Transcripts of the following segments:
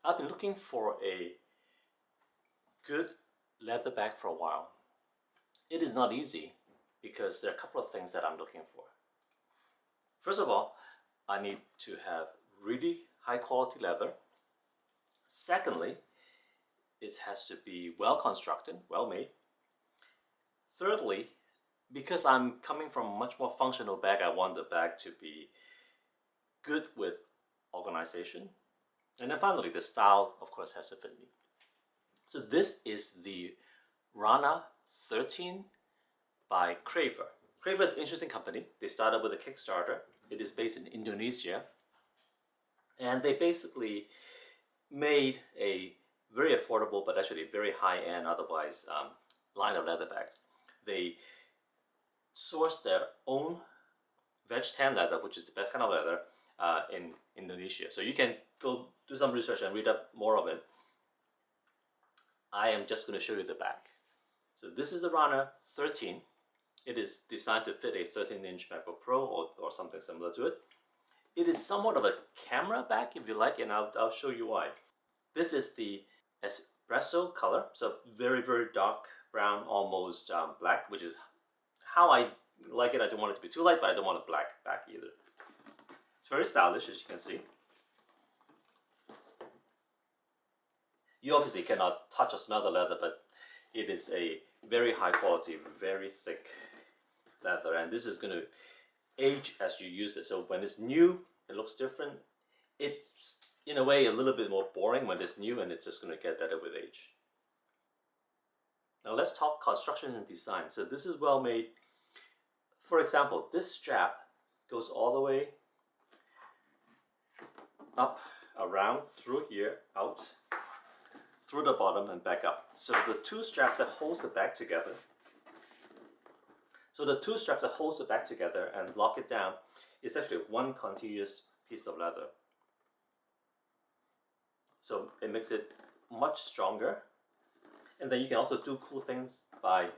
I've been looking for a good leather bag for a while. It is not easy because there are a couple of things that I'm looking for. First of all, I need to have really high quality leather. Secondly, it has to be well constructed, well made. Thirdly, because I'm coming from a much more functional bag, I want the bag to be good with organization. And then finally, the style, of course, has to fit me. So this is the Rana 13 by Craver. Craver is an interesting company. They started with a Kickstarter. It is based in Indonesia. And they basically made a very affordable, but actually very high-end, otherwise, line of leather bags. They source their own veg tan leather, which is the best kind of leather, in Indonesia. So you can go do some research and read up more of it. I am just going to show you the bag. So this is the Rana 13. It is designed to fit a 13-inch MacBook Pro or something similar to it. It is somewhat of a camera bag, if you like, and I'll show you why. This is the espresso color, so very, very dark brown, almost black, which is how I like it. I don't want it to be too light, but I don't want a black back either. It's very stylish, as you can see. You obviously cannot touch or smell the leather, but it is a very high quality, very thick leather, and this is going to age as you use it. So when it's new, it looks different. It's in a way a little bit more boring when it's new, and it's just going to get better with age. Now let's talk construction and design. So this is well made. For example, this strap goes all the way up, around, through here, out, through the bottom and back up. So the two straps that holds the bag together, and lock it down is actually one continuous piece of leather. So it makes it much stronger. And then you can also do cool things by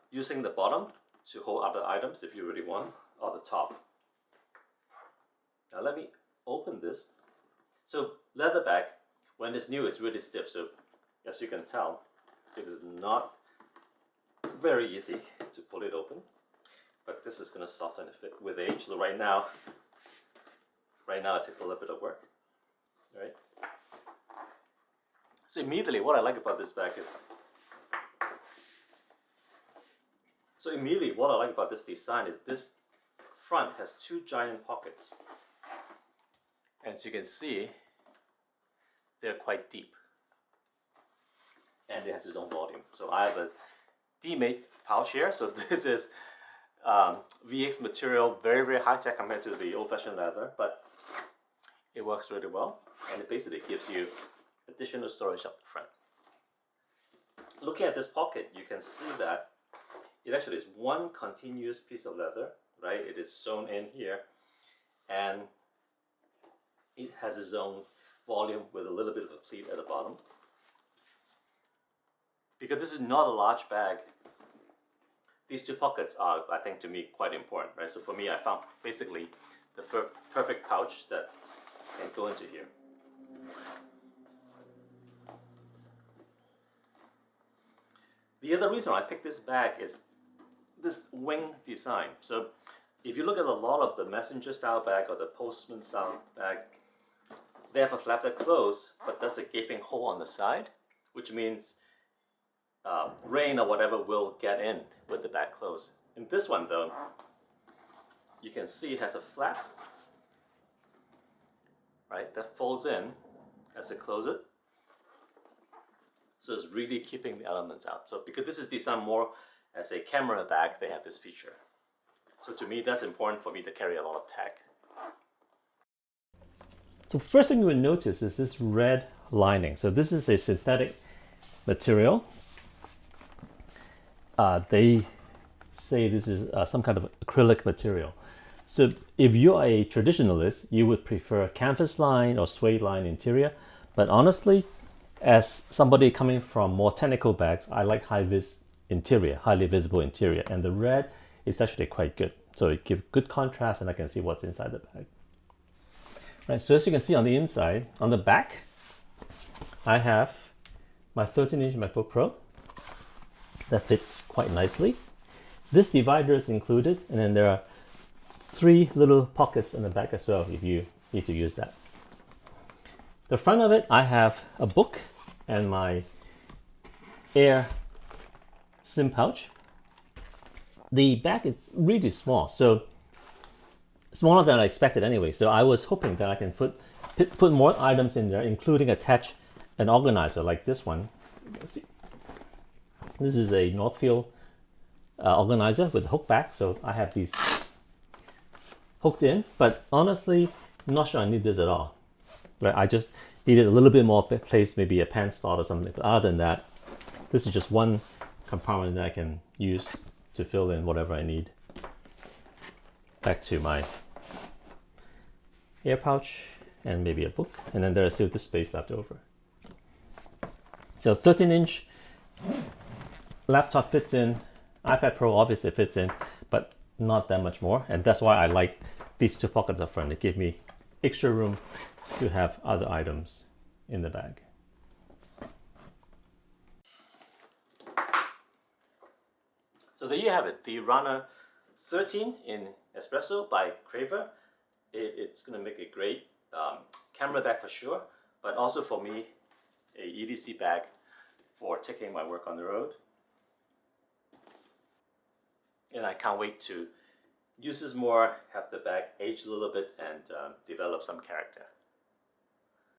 using the bottom to hold other items if you really want, or the top. Now let me open this. So leather bag, when it's new, it's really stiff. So as you can tell, it is not very easy to pull it open. But this is going to soften it fit with age. So right now it takes a little bit of work. Right? So immediately what I like about this bag is, this design is this front has two giant pockets. And as you can see, they're quite deep. And it has its own volume. So I have a D-mate pouch here. So this is VX material, very, very high tech compared to the old-fashioned leather, but it works really well. And it basically gives you additional storage up the front. Looking at this pocket, you can see that it actually is one continuous piece of leather, right? It is sewn in here, and it has its own volume with a little bit of a pleat at the bottom. Because this is not a large bag, these two pockets are, I think, to me, quite important, right? So for me, I found basically the perfect pouch that can go into here. The other reason I picked this bag is this wing design. So if you look at a lot of the messenger style bag or the postman style bag, they have a flap that closes, but there's a gaping hole on the side, which means rain or whatever will get in with the bag closed. In this one though, you can see it has a flap, right, that folds in as it closes it. So it's really keeping the elements out. So because this is designed more as a camera bag, they have this feature. So to me, that's important for me to carry a lot of tag. So first thing you will notice is this red lining. So this is a synthetic material. They say this is some kind of acrylic material. So if you're a traditionalist, you would prefer canvas line or suede line interior. But honestly, as somebody coming from more technical bags, I like high-vis interior, highly visible interior, and the red is actually quite good. So it gives good contrast, and I can see what's inside the bag. Right, so as you can see on the inside, on the back, I have my 13-inch MacBook Pro that fits quite nicely. This divider is included, and then there are 3 little pockets in the back as well if you need to use that. The front of it, I have a book and my Air SIM pouch. The back is really small, so smaller than I expected anyway. So I was hoping that I can put more items in there, including attach an organizer like this one. Let's see. This is a Northfield organizer with hook back, so I have these hooked in. But honestly, I'm not sure I need this at all. Right? I just needed a little bit more place, maybe a pen slot or something. But other than that, this is just one compartment that I can use to fill in whatever I need. Back to my air pouch and maybe a book, and then there's still this space left over. So 13-inch laptop fits in, iPad Pro obviously fits in, but not that much more, and that's why I like these 2 pockets up front. They give me extra room to have other items in the bag. So there you have it, the Rana 13 in Espresso by Craver. It's going to make a great camera bag for sure, but also for me, a EDC bag for taking my work on the road. And I can't wait to use this more, have the bag age a little bit, and develop some character.